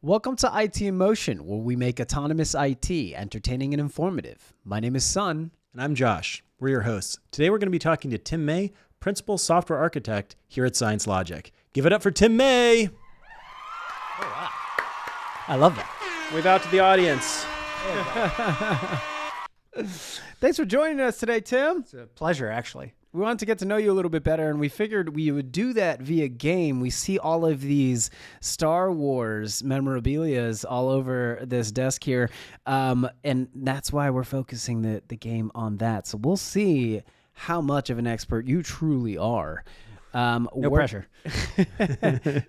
Welcome to IT in Motion, where we make autonomous IT entertaining and informative. My name is Sun. And I'm Josh. We're your hosts. Today we're going to be talking to Tim May, Principal Software Architect here at ScienceLogic. Give it up for Tim May. Oh, wow. I love that. Wave out to the audience. Thanks for joining us today, Tim. It's a pleasure, actually. We wanted to get to know you a little bit better, and we figured we would do that via game. We see all of these Star Wars memorabilias all over this desk here, and that's why we're focusing the game on that. So we'll see how much of an expert you truly are. No pressure.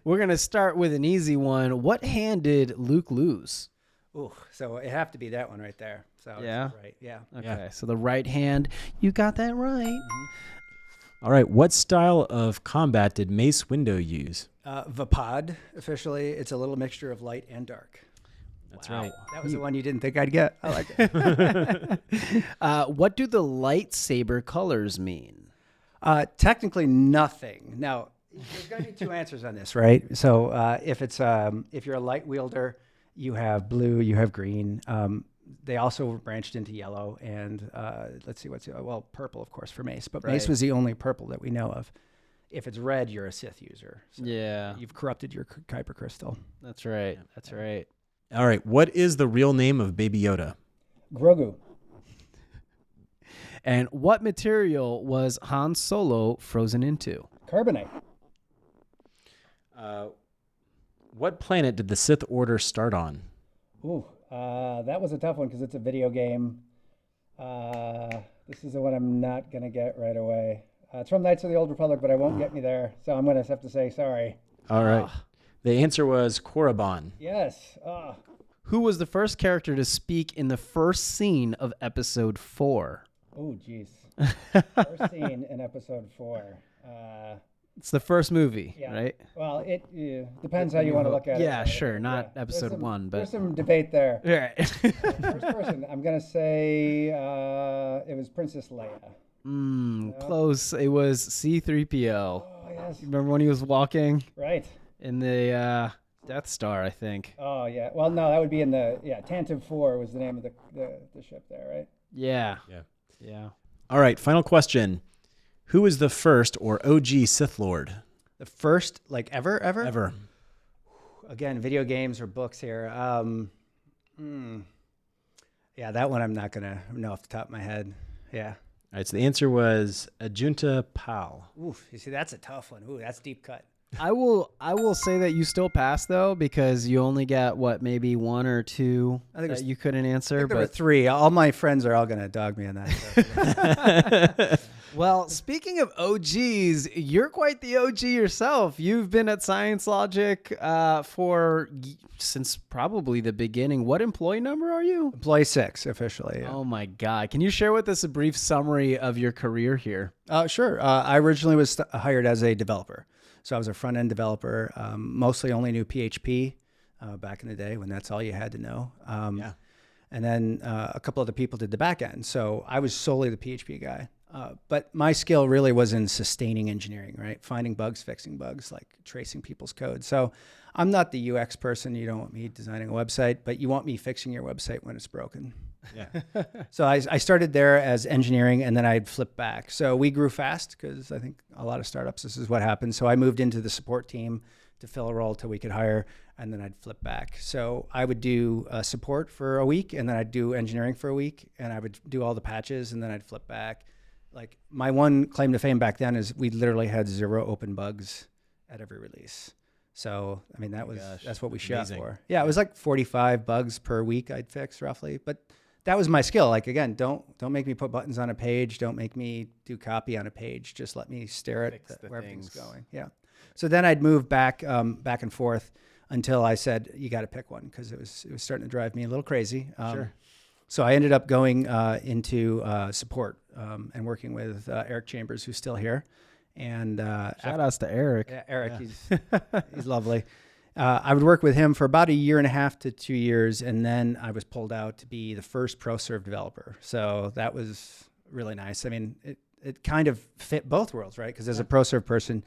We're going to start with an easy one. What hand did Luke lose? Ooh, so it have to be that one right there. So Yeah? right. Yeah. Okay, so the right hand, you got that right. Mm-hmm. All right. What style of combat did Mace Windu use? Vapod, officially. It's a little mixture of light and dark. That's Wow. right. That was the one you didn't think I'd get. I like it. What do the lightsaber colors mean? Technically nothing. Now, there's going to be two answers on this, right? So if you're a light wielder, you have blue, you have green. They also branched into yellow and let's see purple, of course, for Mace. But Mace was the only purple that we know of. If it's red, you're a Sith user. So Yeah, you've corrupted your Kuiper crystal. that's right. That's right. All right. What is the real name of Baby Yoda? Grogu. And what material was Han Solo frozen into? Carbonite. What planet did the Sith Order start on? Ooh, that was a tough one because it's a video game. This is the one I'm not going to get right away. It's from Knights of the Old Republic, but I won't get me there. So I'm going to have to say sorry. All right. The answer was Korriban. Yes. Who was the first character to speak in the first scene of episode 4? Oh, geez. First scene in episode 4. It's the first movie, Yeah. right? Well, it depends how you want to look at it. Yeah, sure. Not Yeah. episode 1, but... There's some debate there. Right. First person, I'm going to say it was Princess Leia. Close. It was C-3PO. Oh, yes. Remember when he was walking Right. in the Death Star, I think? Oh, yeah. Well, no, that would be in Tantive 4 was the name of the ship there, right? Yeah. Yeah. Yeah. All right. Final question. Who is the first or OG Sith Lord? The first, ever? Ever. Again, video games or books here. Yeah, that one I'm not going to know off the top of my head. Yeah. All right. So the answer was Ajunta Pal. Oof, you see, that's a tough one. Ooh, that's deep cut. I will say that you still passed, though, because you only got, maybe one or two I think that you couldn't answer. There were But 3. All my friends are all going to dog me on that. well, speaking of OGs, you're quite the OG yourself. You've been at ScienceLogic since probably the beginning. What employee number are you? Employee 6, officially. Yeah. Oh, my God. Can you share with us a brief summary of your career here? Sure. I originally was hired as a developer. So I was a front-end developer, mostly only knew PHP back in the day when that's all you had to know. Yeah. And then a couple other people did the back end. So I was solely the PHP guy. But my skill really was in sustaining engineering, right? Finding bugs, fixing bugs, like tracing people's code. So I'm not the UX person. You don't want me designing a website, but you want me fixing your website when it's broken. Yeah. So I started there as engineering, and then I'd flip back. So we grew fast because I think a lot of startups, this is what happens. So I moved into the support team to fill a role till we could hire, and then I'd flip back. So I would do support for a week, and then I'd do engineering for a week, and I would do all the patches, and then I'd flip back. Like my one claim to fame back then is we literally had 0 open bugs at every release. So, I mean, that's what we shot for. Yeah, it was like 45 bugs per week I'd fix roughly, but that was my skill. Like, again, don't make me put buttons on a page. Don't make me do copy on a page. Just let me stare at where everything's going. Yeah. So then I'd move back and forth until I said, you got to pick one, because it was starting to drive me a little crazy. Sure. So I ended up going into support and working with Eric Chambers, who's still here. And Shout outs to Eric. Yeah, Eric, he's lovely. I would work with him for about 1.5 to 2 years, and then I was pulled out to be the first ProServe developer. So that was really nice. I mean, it kind of fit both worlds, right? Because as a ProServe person,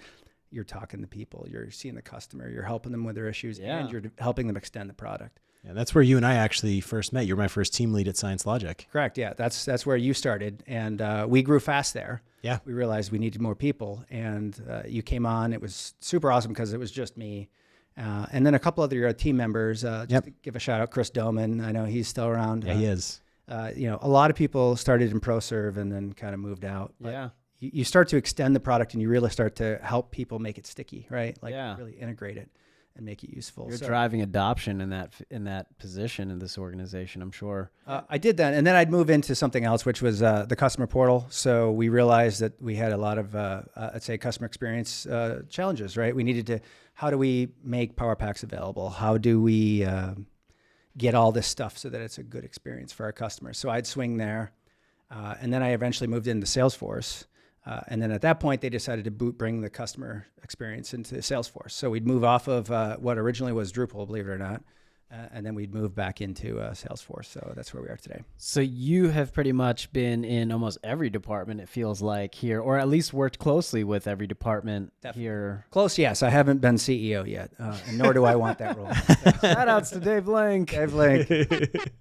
you're talking to people, you're seeing the customer, you're helping them with their issues, Yeah. and you're helping them extend the product. And that's where you and I actually first met. You were my first team lead at ScienceLogic. Correct. Yeah, that's where you started, and we grew fast there. Yeah. We realized we needed more people, and you came on. It was super awesome because it was just me, and then a couple other team members. Just to give a shout out, Chris Doman. I know he's still around. Yeah, he is. A lot of people started in ProServe and then kind of moved out. But Yeah. you start to extend the product, and you really start to help people make it sticky, right? Like Yeah. really integrate it and make it useful. You're So, driving adoption in that position in this organization, I'm sure. I did that, and then I'd move into something else, which was the customer portal. So we realized that we had a lot of, I'd say, customer experience challenges, right? We needed to, how do we make Power Packs available? How do we get all this stuff so that it's a good experience for our customers? So I'd swing there, and then I eventually moved into Salesforce. And then at that point, they decided to bring the customer experience into Salesforce. So we'd move off of what originally was Drupal, believe it or not, and then we'd move back into Salesforce. So that's where we are today. So you have pretty much been in almost every department, it feels like, here, or at least worked closely with every department here. Close, yes. I haven't been CEO yet, and nor do I want that role. Shout outs to Dave Link. Dave Link.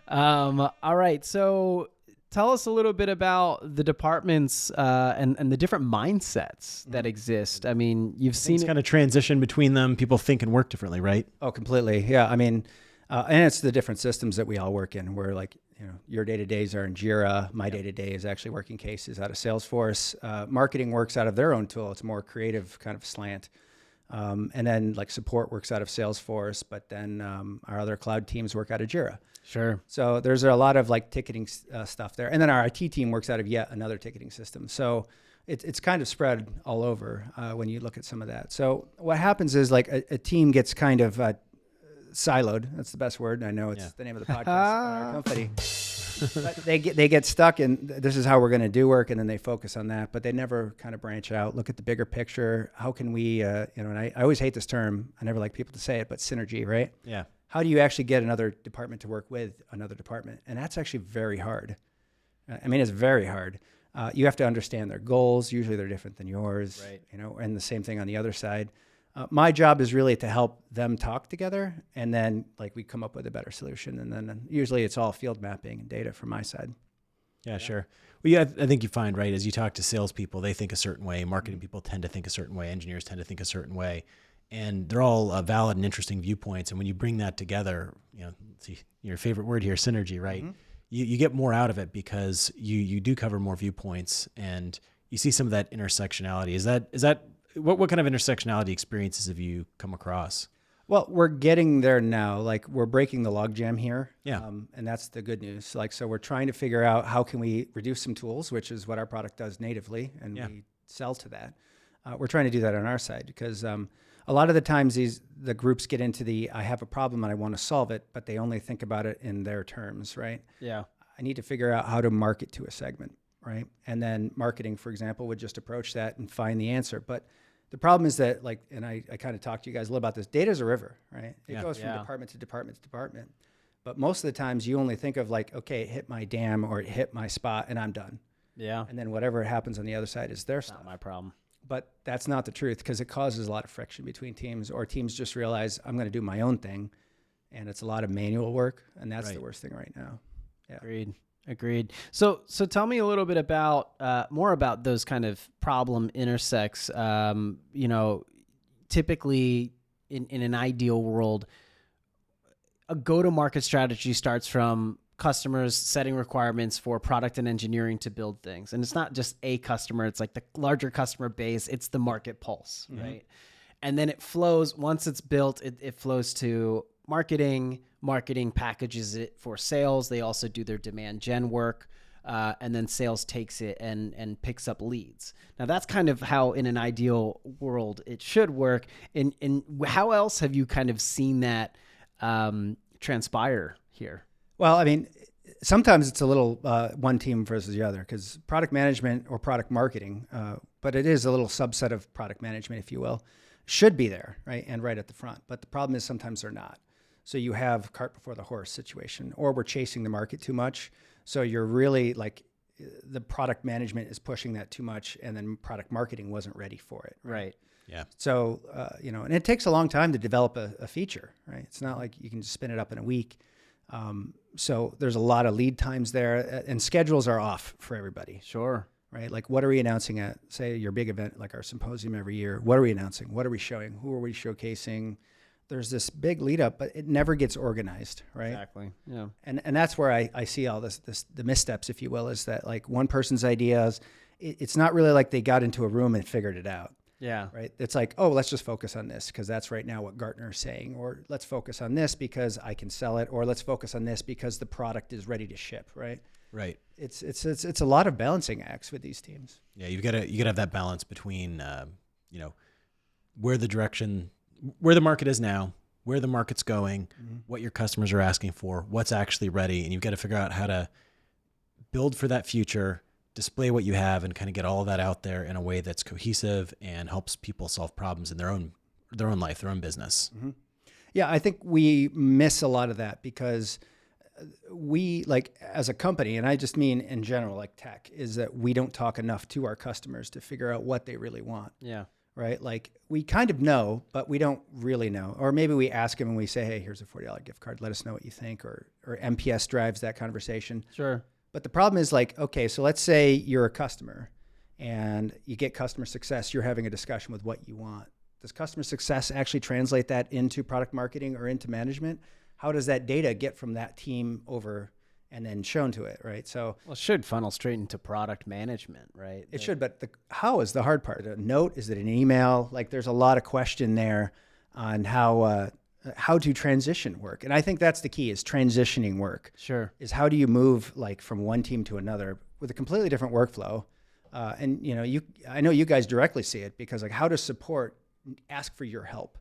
All right. So tell us a little bit about the departments and the different mindsets that exist. I mean, you've seen Things kind of transition between them. People think and work differently, right? Oh, completely. Yeah. I mean, and it's the different systems that we all work in. We're like, your day-to-days are in Jira. My day-to-day is actually working cases out of Salesforce. Marketing works out of their own tool. It's a more creative kind of slant. And then like support works out of Salesforce, but then our other cloud teams work out of Jira. Sure. So there's a lot of like ticketing stuff there. And then our IT team works out of yet another ticketing system. So it's kind of spread all over when you look at some of that. So what happens is like a team gets kind of siloed. That's the best word. I know it's the name of the podcast on our company. But they get stuck in this is how we're going to do work, and then they focus on that, but they never kind of branch out, look at the bigger picture. How can we, and I always hate this term. I never like people to say it, but synergy, right? Yeah. How do you actually get another department to work with another department? And that's actually very hard. I mean, it's very hard. You have to understand their goals. Usually they're different than yours, Right. And the same thing on the other side. My job is really to help them talk together, and then like we come up with a better solution. And then usually it's all field mapping and data from my side. Yeah, sure. Well, yeah, I think you find, right, as you talk to salespeople, they think a certain way. Marketing people tend to think a certain way. Engineers tend to think a certain way. And they're all valid and interesting viewpoints. And when you bring that together, see your favorite word here, synergy, right? Mm-hmm. You get more out of it because you do cover more viewpoints, and you see some of that intersectionality. Is that what kind of intersectionality experiences have you come across? Well, we're getting there now. Like we're breaking the logjam here. Yeah. And that's the good news. Like, so we're trying to figure out how can we reduce some tools, which is what our product does natively, and we sell to that. We're trying to do that on our side because a lot of the times the groups get into I have a problem and I want to solve it, but they only think about it in their terms, right? Yeah. I need to figure out how to market to a segment, right? And then marketing, for example, would just approach that and find the answer. But the problem is that, like, and I kind of talked to you guys a little about this, data's a river, right? It goes from department to department to department. But most of the times you only think of like, okay, it hit my dam or it hit my spot and I'm done. Yeah. And then whatever happens on the other side is their stuff. Not my problem. But that's not the truth because it causes a lot of friction between teams, or teams just realize I'm going to do my own thing, and it's a lot of manual work, and that's the worst thing right now. Yeah. Agreed. So tell me a little bit about more about those kind of problem intersects. Typically in an ideal world, a go-to-market strategy starts from customers setting requirements for product and engineering to build things. And it's not just a customer, it's like the larger customer base, it's the market pulse, right? And then it flows, once it's built, it flows to marketing packages it for sales. They also do their demand gen work. And then sales takes it and picks up leads. Now that's kind of how in an ideal world it should work. And how else have you kind of seen that transpire here? Well, I mean, sometimes it's a little one team versus the other because product management or product marketing, but it is a little subset of product management, if you will, should be there, right? And right at the front. But the problem is sometimes they're not. So you have cart before the horse situation, or we're chasing the market too much. So you're really like, the product management is pushing that too much, and then product marketing wasn't ready for it. Right. Yeah. So, and it takes a long time to develop a feature, right? It's not like you can just spin it up in a week. So there's a lot of lead times there, and schedules are off for everybody. Sure. Right? Like, what are we announcing at, say, your big event, like our symposium every year? What are we announcing? What are we showing? Who are we showcasing? There's this big lead up, but it never gets organized, right? Exactly. Yeah. And that's where I see all the missteps, if you will, is that like one person's ideas, it's not really like they got into a room and figured it out. Yeah. Right. It's like, oh, let's just focus on this because that's right now what Gartner is saying, or let's focus on this because I can sell it, or let's focus on this because the product is ready to ship. Right. Right. It's a lot of balancing acts with these teams. Yeah. You gotta have that balance between, where the market is now, where the market's going, what your customers are asking for, what's actually ready. And you've got to figure out how to build for that future, display what you have, and kind of get all of that out there in a way that's cohesive and helps people solve problems in their own life, their own business. Mm-hmm. Yeah, I think we miss a lot of that because we, like, as a company, and I just mean in general, like tech, is that we don't talk enough to our customers to figure out what they really want. Yeah. Right? Like, we kind of know, but we don't really know. Or maybe we ask them and we say, hey, here's a $40 gift card. Let us know what you think. Or MPS drives that conversation. Sure. But the problem is, like, okay, so let's say you're a customer and you get customer success. You're having a discussion with what you want. Does customer success actually translate that into product marketing or into management? How does that data get from that team over and then shown to it, right? So, well, it should funnel straight into product management, right? It should, but how is the hard part? A note? Is it an email? Like, there's a lot of question there on how to transition work. And I think that's the key, is transitioning work. Sure. Is how do you move, like, from one team to another with a completely different workflow? And I know you guys directly see it, because, like, how does support ask for your help,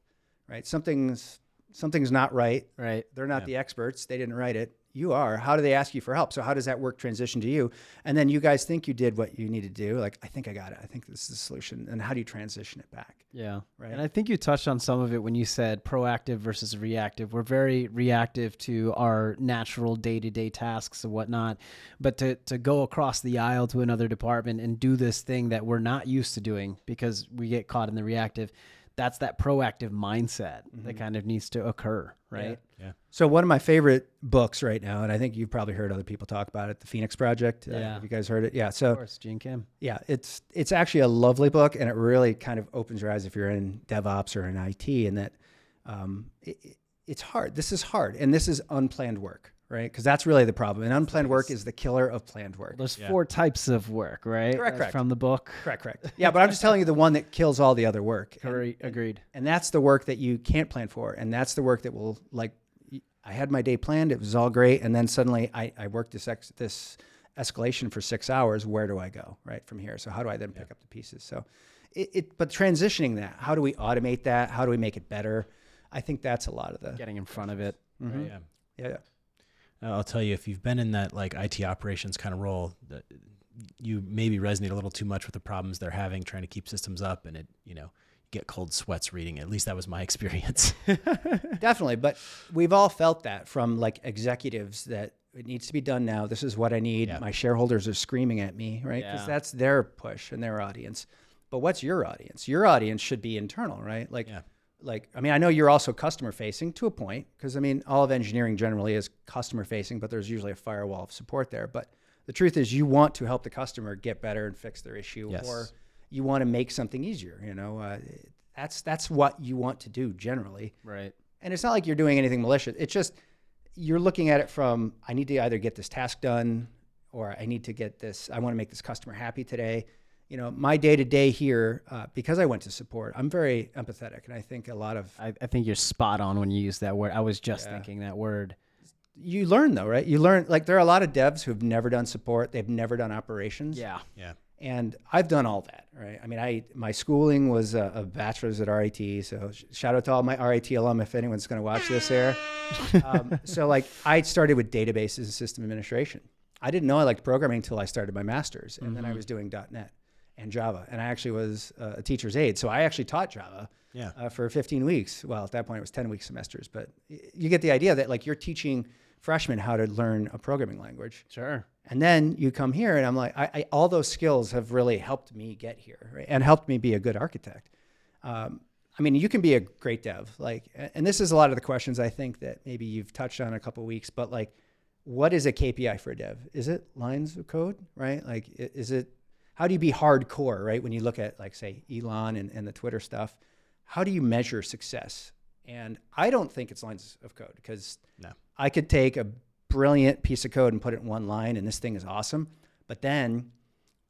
right? Something's not right. Right. They're not the experts. They didn't write it. You are. How do they ask you for help? So how does that work transition to you? And then you guys think you did what you need to do. Like, I think I got it. I think this is the solution. And how do you transition it back? Yeah. Right. And I think you touched on some of it when you said proactive versus reactive. We're very reactive to our natural day-to-day tasks and whatnot. But to go across the aisle to another department and do this thing that we're not used to doing because we get caught in the reactive, that's that proactive mindset that kind of needs to occur, right? Yeah. So one of my favorite books right now, and I think you've probably heard other people talk about it, The Phoenix Project. Have you guys heard it? Yeah. So, of course, Gene Kim. Yeah, it's actually a lovely book, and it really kind of opens your eyes if you're in DevOps or in IT, and that it's hard. This is hard, and this is unplanned work, right? Because that's really the problem. And unplanned work is the killer of planned work. There's 4 types of work, right? Correct. From the book. Correct. Yeah, but I'm just telling you the one that kills all the other work. Agreed. And that's the work that you can't plan for, and that's the work that will, like, I had my day planned. It was all great. And then suddenly I worked this escalation for 6 hours. Where do I go, right, from here? So how do I then pick up the pieces? So but transitioning that, how do we automate that? How do we make it better? I think that's a lot of the Getting in front of it. Mm-hmm. Right? Yeah. I'll tell you, if you've been in that, like, IT operations kind of role, you maybe resonate a little too much with the problems they're having trying to keep systems up, and get cold sweats reading it. At least that was my experience. Definitely. But we've all felt that from, like, executives, that it needs to be done now. This is what I need. Yeah. My shareholders are screaming at me, right? Because that's their push and their audience. But what's your audience? Your audience should be internal, right? Like, I mean, I know you're also customer facing to a point, because, I mean, all of engineering generally is customer facing, but there's usually a firewall of support there. But the truth is, you want to help the customer get better and fix their issue, or you want to make something easier. That's what you want to do generally. Right. And it's not like you're doing anything malicious. It's just, you're looking at it from, I need to either get this task done, or I need to get this, I want to make this customer happy today. My day-to-day here, because I went to support, I'm very empathetic. And I think a lot of... I think you're spot on when you use that word. I was just thinking that word. You learn, though, right? You learn, like, there are a lot of devs who've never done support. They've never done operations. Yeah. And I've done all that, right? I mean, my schooling was a bachelor's at RIT. So shout out to all my RIT alum if anyone's going to watch this here. So, like, I started with databases and system administration. I didn't know I liked programming until I started my master's. And then I was doing .NET and Java. And I actually was a teacher's aide. So I actually taught Java for 15 weeks. Well, at that point, it was 10-week semesters. But you get the idea that, like, you're teaching freshmen how to learn a programming language. Sure. And then you come here and I'm like, all those skills have really helped me get here, right? And helped me be a good architect. I mean, you can be a great dev, like, and this is a lot of the questions I think that maybe you've touched on in a couple of weeks, but like, what is a KPI for a dev? Is it lines of code, right? Like, is it, how do you be hardcore, right? When you look at like, say, Elon and the Twitter stuff, how do you measure success? And I don't think it's lines of code, because I could take a brilliant piece of code and put it in one line and this thing is awesome. But then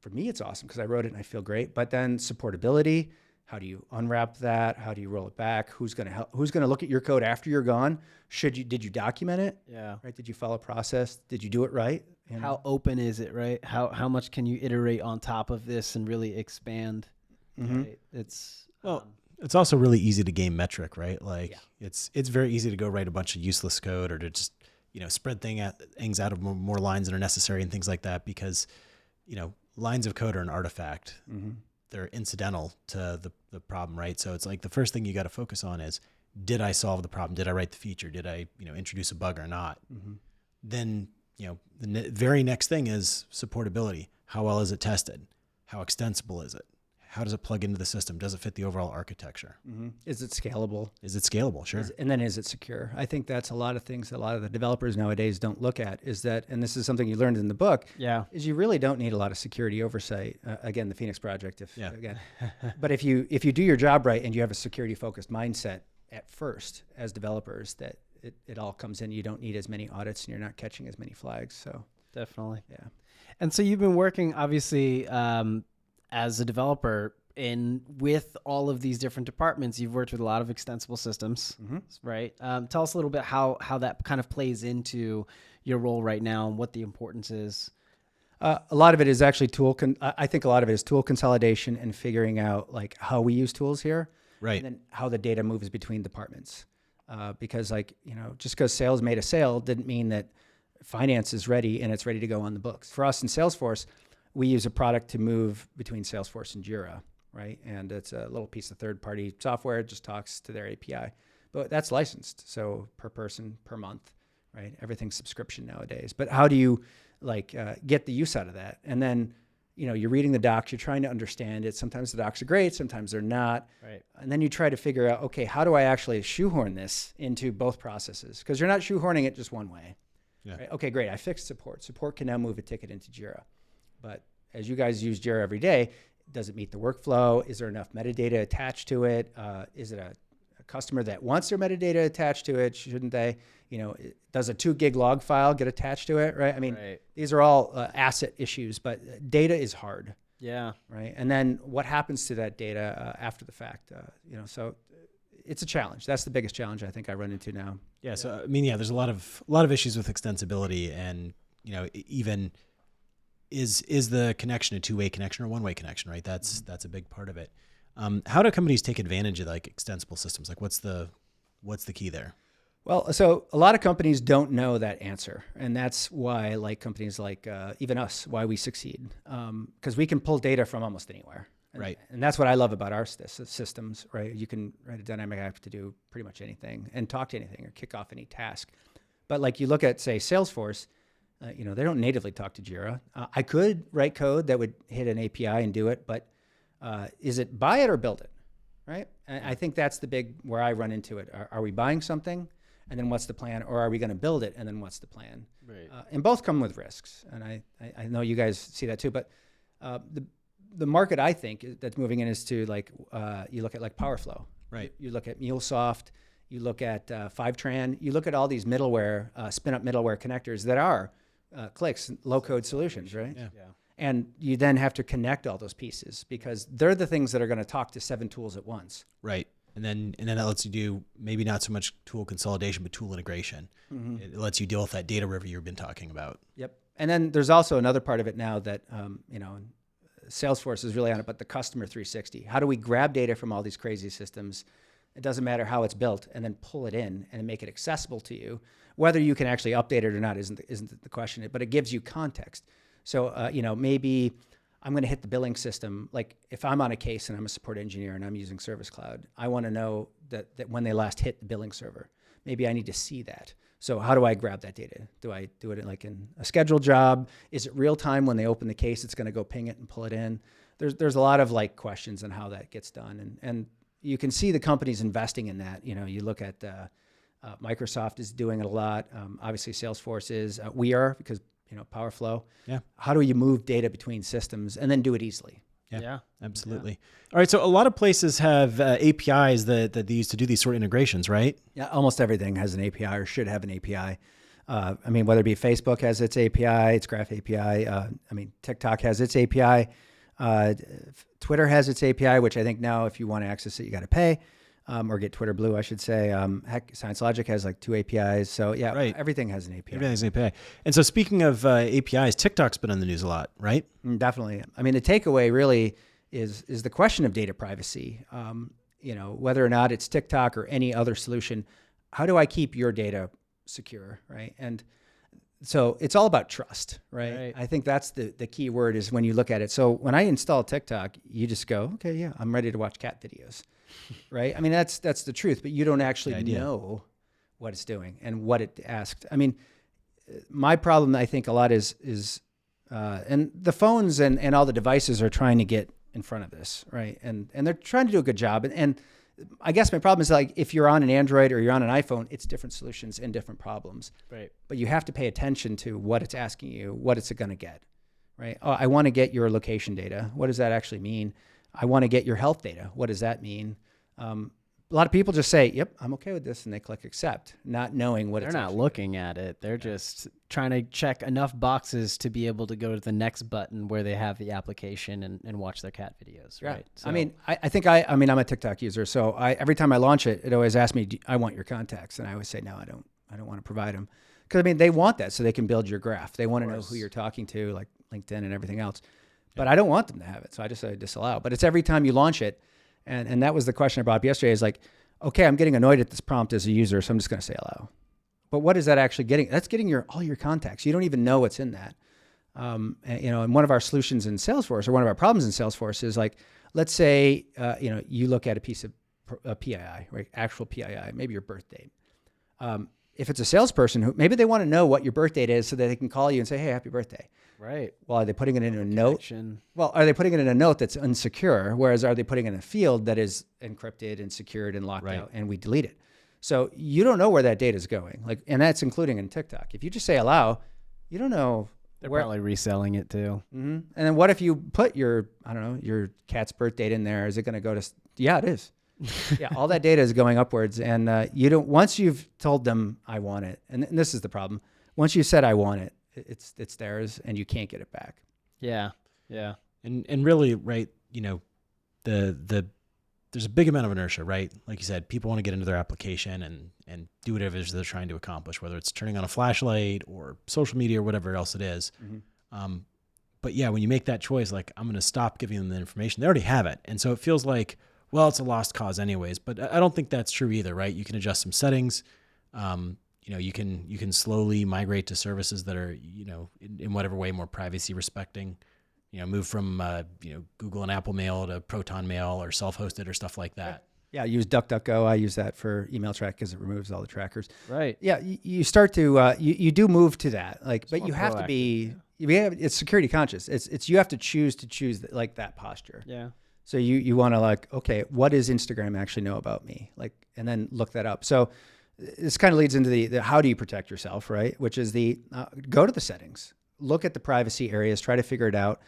for me, it's awesome because I wrote it and I feel great. But then supportability, how do you unwrap that? How do you roll it back? Who's going to help? Who's going to look at your code after you're gone? Did you document it? Yeah. Right. Did you follow a process? Did you do it right? You know? How open is it, right? How much can you iterate on top of this and really expand? Right? It's it's also really easy to game metric, right? Like it's very easy to go write a bunch of useless code, or to just, spread things out of more lines than are necessary and things like that, because, lines of code are an artifact. They're incidental to the problem, right? So it's like the first thing you got to focus on is, did I solve the problem? Did I write the feature? Did I, introduce a bug or not? Then, the very next thing is supportability. How well is it tested? How extensible is it? How does it plug into the system? Does it fit the overall architecture? Is it scalable? Is it scalable? Sure. And then is it secure? I think that's a lot of things that a lot of the developers nowadays don't look at, is that, and this is something you learned in the book, is you really don't need a lot of security oversight. Again, the Phoenix Project, but if you do your job right and you have a security focused mindset at first as developers, that it all comes in. You don't need as many audits and you're not catching as many flags. So definitely. Yeah. And so you've been working obviously, as a developer with all of these different departments. You've worked with a lot of extensible systems, right? Tell us a little bit how that kind of plays into your role right now and what the importance is. A lot of it is actually I think a lot of it is tool consolidation and figuring out like how we use tools here, right? And then how the data moves between departments. Because just because sales made a sale didn't mean that finance is ready and it's ready to go on the books. For us in Salesforce, we use a product to move between Salesforce and Jira, right? And it's a little piece of third-party software. It just talks to their API. But that's licensed, so per person, per month, right? Everything's subscription nowadays. But how do you get the use out of that? And then, you're reading the docs, you're trying to understand it. Sometimes the docs are great, sometimes they're not. Right. And then you try to figure out, okay, how do I actually shoehorn this into both processes? Because you're not shoehorning it just one way. Yeah. Right? Okay, great, I fixed support. Support can now move a ticket into Jira. But as you guys use Jira every day, does it meet the workflow? Is there enough metadata attached to it? Is it a customer that wants their metadata attached to it? Shouldn't they? Does a 2 gig log file get attached to it? Right. I mean, these are all asset issues, but data is hard. Yeah. Right. And then what happens to that data after the fact? So it's a challenge. That's the biggest challenge I think I run into now. Yeah. So I mean, there's a lot of issues with extensibility, and even. Is the connection a two-way connection or one-way connection, right? That's a big part of it. How do companies take advantage of like extensible systems? Like what's the key there? Well, so a lot of companies don't know that answer. And that's why companies like even us, why we succeed. Because we can pull data from almost anywhere. Right. And that's what I love about our systems, right? You can write a dynamic app to do pretty much anything and talk to anything or kick off any task. But you look at, say, Salesforce, they don't natively talk to Jira. I could write code that would hit an API and do it, but is it buy it or build it, right? And I think that's the big where I run into it. Are we buying something, and then what's the plan, or are we going to build it, and then what's the plan? Right. And both come with risks, and I know you guys see that too. But the market I think that's moving in is to you look at PowerFlow, right? You look at MuleSoft, you look at Fivetran, you look at all these middleware, spin-up middleware connectors that are clicks, low-code solutions, right? Yeah. And you then have to connect all those pieces because they're the things that are going to talk to 7 tools at once. Right. And then that lets you do maybe not so much tool consolidation, but tool integration. It lets you deal with that data river you've been talking about. Yep. And then there's also another part of it now that, Salesforce is really on it, but the customer 360. How do we grab data from all these crazy systems? It doesn't matter how it's built, and then pull it in and make it accessible to you. Whether you can actually update it or not isn't the question, but it gives you context. So, maybe I'm going to hit the billing system. Like if I'm on a case and I'm a support engineer and I'm using Service Cloud, I want to know that when they last hit the billing server. Maybe I need to see that. So how do I grab that data? Do I do it in a scheduled job? Is it real time when they open the case? It's going to go ping it and pull it in. There's a lot of like questions on how that gets done, and you can see the companies investing in that. You look at Microsoft is doing it a lot. Obviously, Salesforce is. We are, because PowerFlow. Yeah. How do you move data between systems and then do it easily? Yeah, absolutely. Yeah. All right. So a lot of places have APIs that they use to do these sort of integrations, right? Yeah, almost everything has an API or should have an API. Whether it be Facebook has its API, its Graph API. TikTok has its API. Twitter has its API, which I think now if you want to access it, you got to pay, or get Twitter Blue, I should say. ScienceLogic has like 2 APIs. So yeah, right. Everything has an API. Everything has an API. And so speaking of APIs, TikTok's been on the news a lot, right? Definitely. The takeaway really is the question of data privacy. Whether or not it's TikTok or any other solution, how do I keep your data secure, right? And so it's all about trust, right? I think that's the key word is when you look at it. So when I install TikTok, you just go, okay, yeah, I'm ready to watch cat videos, right? That's the truth, but you don't actually know what it's doing and what it asked. My problem, I think a lot is and the phones and all the devices are trying to get in front of this, right? And they're trying to do a good job. And I guess my problem is like if you're on an Android or you're on an iPhone, it's different solutions and different problems. Right. But you have to pay attention to what it's asking you, what it's going to get, right? Oh, I want to get your location data. What does that actually mean? I want to get your health data. What does that mean? A lot of people just say, yep, I'm okay with this, and they click accept, not knowing what They're not looking at it. They're just trying to check enough boxes to be able to go to the next button where they have the application and watch their cat videos, right? So, I think I'm a TikTok user, so every time I launch it, it always asks me, I want your contacts, and I always say, no, I don't want to provide them. Because, they want that so they can build your graph. They want to know who you're talking to, like LinkedIn and everything else. But I don't want them to have it, so I just say disallow. But it's every time you launch it, and that was the question I brought up yesterday, is like, okay, I'm getting annoyed at this prompt as a user, so I'm just going to say allow. But what is that actually getting? That's getting all your contacts. You don't even know what's in that. And one of our solutions in Salesforce, or one of our problems in Salesforce, is like, let's say, you look at a piece of PII, right? Actual PII, maybe your birth date. If it's a salesperson who maybe they want to know what your birth date is so that they can call you and say, hey, happy birthday. Right. Well, are they putting it in a note? Well, are they putting it in a note that's unsecure? Whereas are they putting it in a field that is encrypted and secured and locked out, and we delete it? So you don't know where that data is going. And that's including in TikTok. If you just say allow, you don't know. They're probably reselling it too. Mm-hmm. And then what if you put your cat's birth date in there? Is it going to go to? Yeah, it is. Yeah, all that data is going upwards, and you don't. Once you've told them I want it, and this is the problem. Once you said I want it, it's theirs, and you can't get it back. Yeah. And really, right? There's a big amount of inertia, right? Like you said, people want to get into their application and do whatever it is they're trying to accomplish, whether it's turning on a flashlight or social media or whatever else it is. Mm-hmm. But yeah, when you make that choice, like I'm going to stop giving them the information, they already have it, and so it feels like, well, it's a lost cause anyways. But I don't think that's true either, right? You can adjust some settings. You can slowly migrate to services that are, in whatever way more privacy respecting. Move from Google and Apple Mail to Proton Mail or self-hosted or stuff like that. Yeah, I use DuckDuckGo. I use that for email track because it removes all the trackers. Right. Yeah, you start to you do move to that, but you have to be. Yeah. It's security conscious. It's you have to choose like that posture. Yeah. So you want to okay, what does Instagram actually know about me? And then look that up. So this kind of leads into the how do you protect yourself, right? Which is go to the settings, look at the privacy areas, try to figure it out.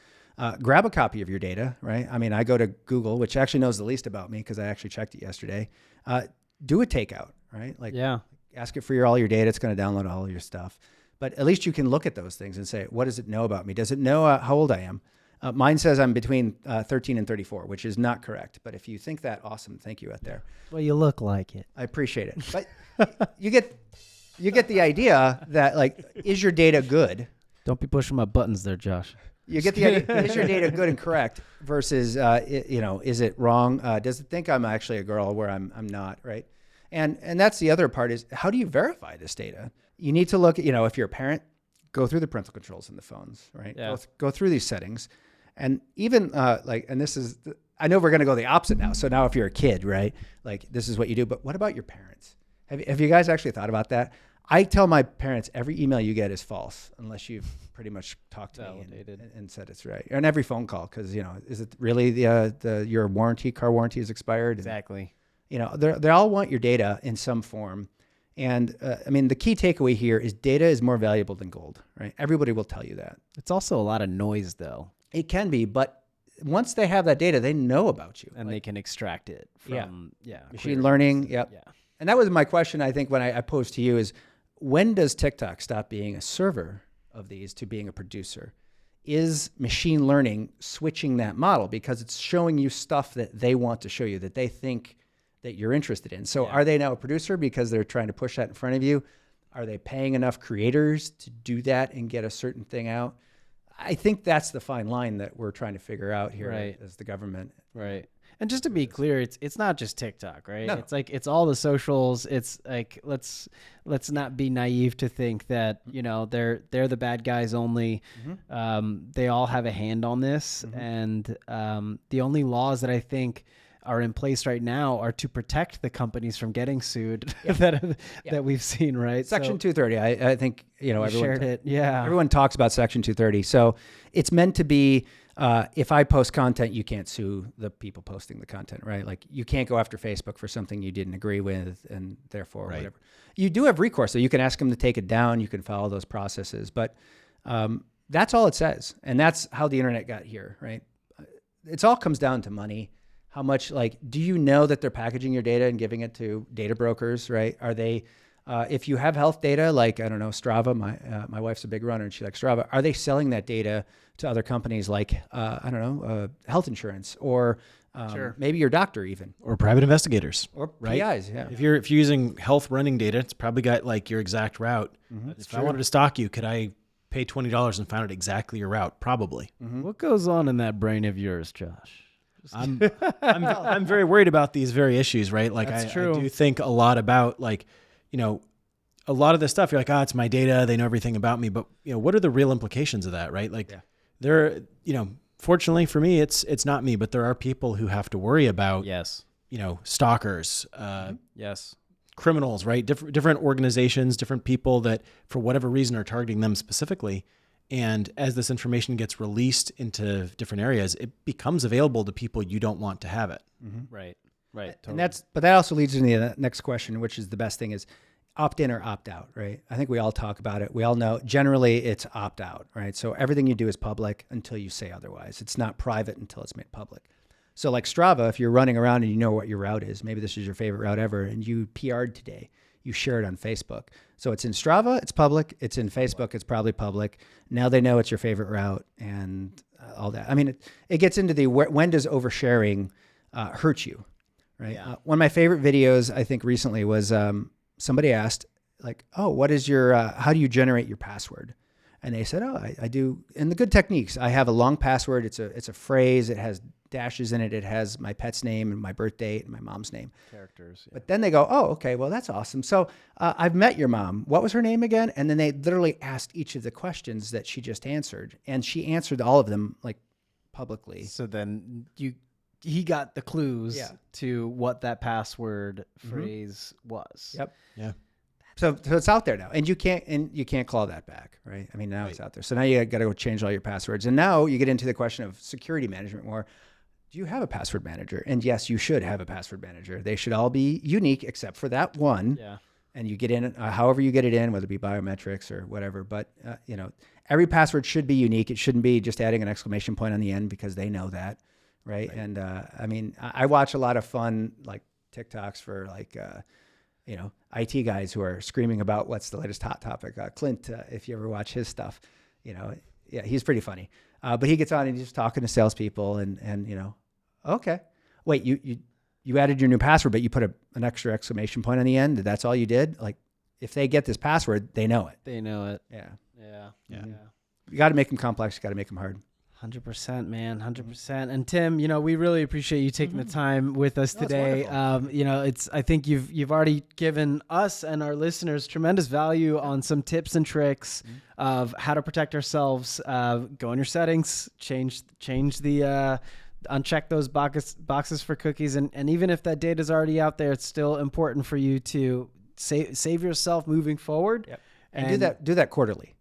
Grab a copy of your data, right? I go to Google, which actually knows the least about me because I actually checked it yesterday. Do a takeout, right? Ask it for all your data. It's going to download all your stuff. But at least you can look at those things and say, what does it know about me? Does it know how old I am? Mine says I'm between 13 and 34, which is not correct. But if you think that, awesome. Thank you out there. Well, you look like it. I appreciate it. But you get the idea that is your data good? Don't be pushing my buttons there, Josh. You get the idea, is your data good and correct versus, is it wrong? Does it think I'm actually a girl where I'm not, right? And that's the other part is, how do you verify this data? You need to look at, if you're a parent, go through the parental controls in the phones, right? Yeah. Go through these settings. And even and this is, I know we're going to go the opposite now. So now if you're a kid, right, this is what you do. But what about your parents? Have you guys actually thought about that? I tell my parents every email you get is false unless you've pretty much talked to me and said it's right. And every phone call, because is it really your car warranty is expired? Exactly. They all want your data in some form. And I mean, the key takeaway here is data is more valuable than gold, right? Everybody will tell you that. It's also a lot of noise, though. It can be, but once they have that data, they know about you. And they can extract it from machine learning. Yep. Yeah. And that was my question, I think, when I posed to you is, when does TikTok stop being a server of these to being a producer? Is machine learning switching that model because it's showing you stuff that they want to show you, that they think that you're interested in? So are they now a producer because they're trying to push that in front of you? Are they paying enough creators to do that and get a certain thing out? I think that's the fine line that we're trying to figure out here as the government. Right. And just to be clear, it's not just TikTok, right? No. It's all the socials. It's like let's not be naive to think that they're the bad guys only. They all have a hand on this, and the only laws that I think are in place right now are to protect the companies from getting sued that we've seen, right? Section 230. I think everyone shared it. Yeah, everyone talks about Section 230. So it's meant to be. If I post content, you can't sue the people posting the content, right? Like you can't go after Facebook for something you didn't agree with, and therefore whatever. You do have recourse, so you can ask them to take it down. You can follow those processes, but that's all it says, and that's how the internet got here, right? It all comes down to money. How much, do you know that they're packaging your data and giving it to data brokers, right? Are they? If you have health data, like, I don't know, Strava, my wife's a big runner and she likes Strava. Are they selling that data to other companies like, I don't know, health insurance or maybe your doctor even? Or private investigators. Or right? PIs, yeah. If you're using health running data, it's probably got like your exact route. If I wanted to stalk you, could I pay $20 and find out exactly your route? Probably. What goes on in that brain of yours, Josh? I'm very worried about these very issues, right? Like I do think a lot about a lot of this stuff. You're like, it's my data. They know everything about me. But what are the real implications of that, right? Like fortunately for me, it's not me, but there are people who have to worry about, stalkers, criminals, right? Different organizations, different people that for whatever reason are targeting them specifically. And as this information gets released into different areas, it becomes available to people you don't want to have it. Right. Right. Totally. And that also leads to the next question, which is the best thing is opt in or opt out, right? I think we all talk about it. We all know generally it's opt out, right? So everything you do is public until you say otherwise. It's not private until it's made public. So like Strava, if you're running around and you know what your route is, maybe this is your favorite route ever, and you PR'd today, you share it on Facebook. So it's in Strava, it's public. It's in Facebook, it's probably public. Now they know it's your favorite route and all that. I mean, it gets into the when does oversharing hurt you, right? Yeah. One of my favorite videos, I think recently was somebody asked like, oh, what is your, how do you generate your password? And they said, I do. And the good techniques, I have a long password. It's a phrase. It has dashes in it. It has my pet's name and my birth date and my mom's name. Characters. Yeah. But then they go, oh, okay, well, that's awesome. So I've met your mom. What was her name again? And then they literally asked each of the questions that she just answered. And she answered all of them like publicly. So then he got the clues to what that password phrase was. Yep. Yeah. So it's out there now, and you can't claw that back, right? I mean, now it's out there. So now you got to go change all your passwords, and now you get into the question of security management more. Do you have a password manager? And yes, you should have a password manager. They should all be unique except for that one. Yeah. And you get in however you get it in, whether it be biometrics or whatever. But every password should be unique. It shouldn't be just adding an exclamation point on the end because they know that, right? And I mean, I watch a lot of fun like TikToks for like. IT guys who are screaming about what's the latest hot topic. Clint, if you ever watch his stuff, he's pretty funny. But he gets on and he's just talking to salespeople and okay, wait, you added your new password, but you put an extra exclamation point on the end. That's all you did? Like, if they get this password, they know it. They know it. Yeah. Yeah. You got to make them complex. You got to make them hard. 100%, man. 100%. And Tim, we really appreciate you taking the time with us today. I think you've already given us and our listeners tremendous value on some tips and tricks of how to protect ourselves. Go in your settings, change the, uncheck those boxes for cookies. And even if that data is already out there, it's still important for you to save yourself moving forward. Yep. And do that quarterly.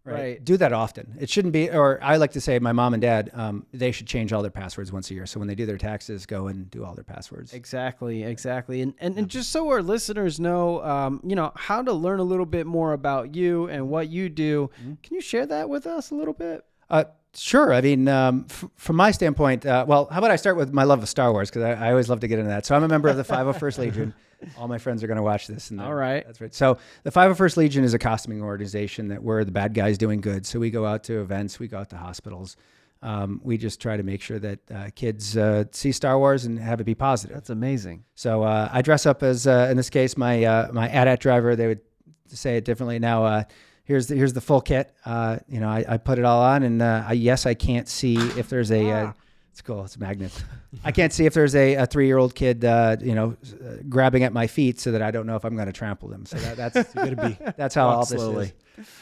Right. Do that often. It shouldn't be, or I like to say my mom and dad, they should change all their passwords once a year. So when they do their taxes, go and do all their passwords. Exactly. And just so our listeners know, how to learn a little bit more about you and what you do, can you share that with us a little bit? Sure. I mean, from my standpoint, well, how about I start with my love of Star Wars? Because I always love to get into that. So I'm a member of the 501st Legion. All my friends are going to watch this. And all right. That's right. So the 501st Legion is a costuming organization that we're the bad guys doing good. So we go out to events, we go out to hospitals. We just try to make sure that kids see Star Wars and have it be positive. That's amazing. So I dress up as, in this case, my AT-AT driver. They would say it differently now. Here's the full kit. I put it all on, and I can't see if there's a. It's cool. It's a magnet. I can't see if there's a 3-year-old kid, grabbing at my feet, so that I don't know if I'm going to trample them. So that's how all this is.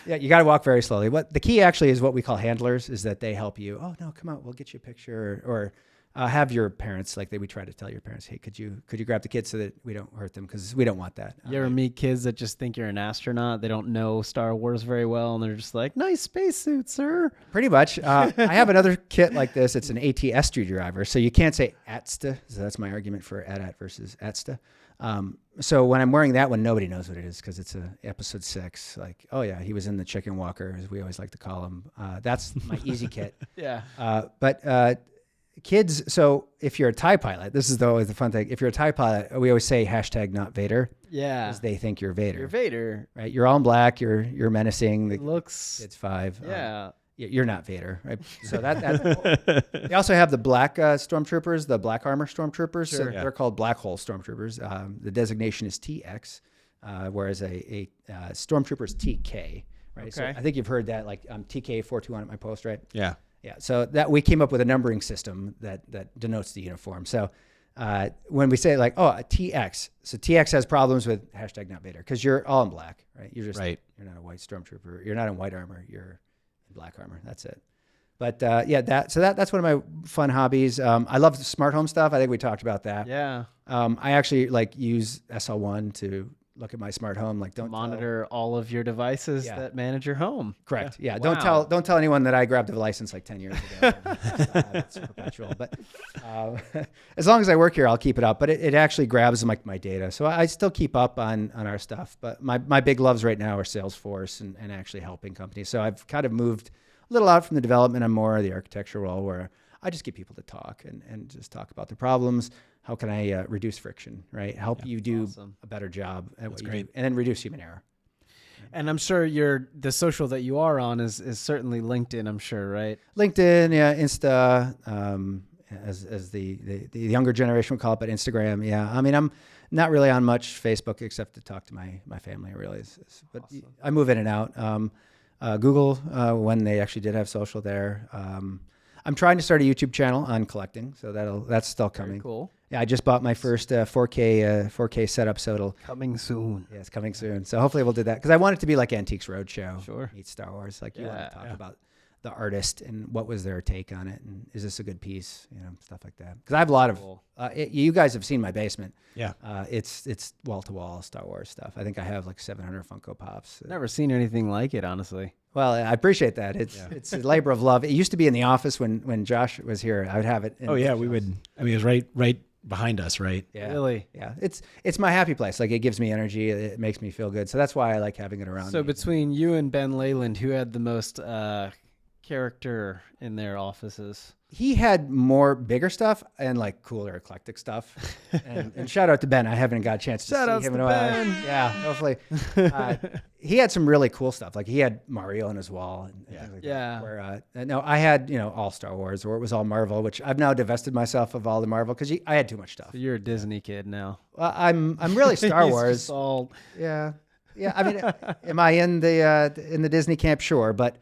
Yeah, you got to walk very slowly. What the key actually is what we call handlers, is that they help you. Oh no, come on, we'll get you a picture, or have your parents, we try to tell your parents, hey, could you grab the kids so that we don't hurt them, because we don't want that. You ever meet kids that just think you're an astronaut? They don't know Star Wars very well, and they're just like, nice spacesuit, sir. Pretty much. I have another kit like this. It's an AT-ST driver, so you can't say ATSTA. So that's my argument for AT-AT versus ATSTA. So when I'm wearing that one, nobody knows what it is, because it's episode 6. Like, oh yeah, he was in the chicken walker, as we always like to call him. That's my easy kit. Yeah. But kids, so if you're a TIE pilot, this is always the fun thing. If you're a TIE pilot, we always say #not Vader. Yeah. Because they think you're Vader. You're Vader. Right? You're all in black. You're menacing. The looks. It's 5. Yeah. You're not Vader, right? So that they also have the black stormtroopers, the black armor stormtroopers. Sure. So they're called black hole stormtroopers. The designation is TX, whereas a stormtrooper is TK, right? Okay. So I think you've heard that, like TK421 at my post, right? Yeah. Yeah. So that we came up with a numbering system that denotes the uniform. So when we say a TX, so TX has problems with #not Vader, because you're all in black, right? You're just right. You're not a white stormtrooper. You're not in white armor. You're black armor. That's it. But that's one of my fun hobbies. I love the smart home stuff. I think we talked about that. Yeah. I actually use SL1 to look at my smart home. Don't monitor all of your devices that manage your home. Correct. Yeah. Wow. Don't tell anyone that I grabbed the license 10 years ago. It's perpetual. But as long as I work here, I'll keep it up. But it actually grabs my data. So I still keep up on our stuff. But my big loves right now are Salesforce and actually helping companies. So I've kind of moved a little out from the development. I'm more of the architecture role, where I just get people to talk and just talk about the problems. How can I reduce friction, right? Help you do a better job at what you do, and then reduce human error. And I'm sure the social that you are on is certainly LinkedIn, I'm sure, right? LinkedIn, yeah, Insta, as the younger generation would call it, but Instagram, yeah. I mean, I'm not really on much Facebook except to talk to my family, really. But awesome. I move in and out. Google, when they actually did have social there. I'm trying to start a YouTube channel on collecting, so that's still coming. Very cool. Yeah, I just bought my first 4K setup, so it'll coming soon. Yeah, it's coming soon. So hopefully we'll do that, because I want it to be like Antiques Roadshow. Sure. Meets Star Wars. You want to talk about the artist and what was their take on it, and is this a good piece? Stuff like that. Because I have a lot of. You guys have seen my basement. Yeah. It's wall to wall Star Wars stuff. I think I have 700 Funko Pops. Never seen anything like it, honestly. Well, I appreciate that. It's a labor of love. It used to be in the office when Josh was here. I would have it. We would. I mean, it was right behind us, right? Yeah. Really? Yeah. It's my happy place. It gives me energy. It makes me feel good. So that's why I like having it around. So between you and Ben Leyland, who had the most character in their offices? He had more bigger stuff and cooler eclectic stuff. and shout out to Ben. I haven't got a chance to see him in a while. Ben. Yeah, hopefully. He had some really cool stuff. He had Mario on his wall. And things like that, where, no, I had, all Star Wars, or it was all Marvel, which I've now divested myself of all the Marvel because I had too much stuff. So you're a Disney kid now. Well, I'm really Star Wars. Just all... Yeah. I mean, am I in the Disney camp? Sure, but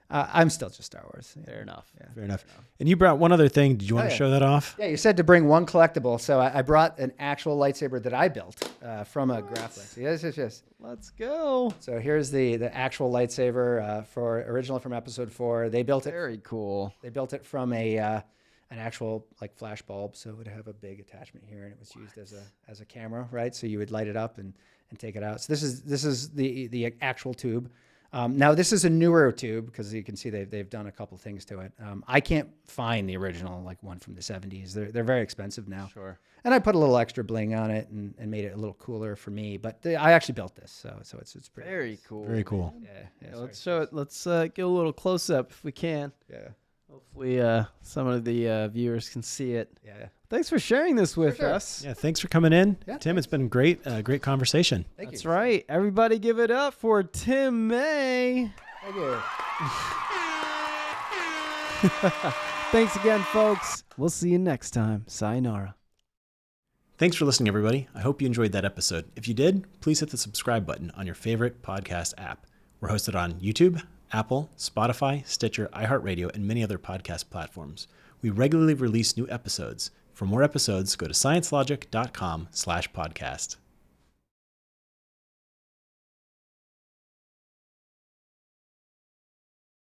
I'm still just Star Wars. Yeah. Fair enough. Yeah. Fair enough. And you brought one other thing. Did you want to show that off? Yeah, you said to bring one collectible. So I brought an actual lightsaber that I built from a graphic. Yes. Let's go. So here's the actual lightsaber original from episode 4. They built it. Very cool. They built it from a an actual like flash bulb. So it would have a big attachment here, and it was used as a camera, right? So you would light it up and take it out. So this is the actual tube. Now this is a newer tube because you can see they've done a couple things to it. I can't find the original like one from the 70s. They're very expensive now. Sure. And I put a little extra bling on it and made it a little cooler for me. But I actually built this, so it's pretty Very cool. Very cool. Yeah. Let's show it. Let's get a little close up if we can. Yeah. Hopefully, some of the viewers can see it. Yeah. Thanks for sharing this with sure. us. Yeah, thanks for coming in. Yeah, Tim, thanks. it's been great, great conversation. Thank That's you. right. Everybody give it up for Tim May. Thank you. Thanks again, folks. We'll see you next time. Sayonara. Thanks for listening, everybody. I hope you enjoyed that episode. If you did, please hit the subscribe button on your favorite podcast app. We're hosted on YouTube, Apple, Spotify, Stitcher, iHeartRadio, and many other podcast platforms. We regularly release new episodes. For more episodes, go to sciencelogic.com/podcast.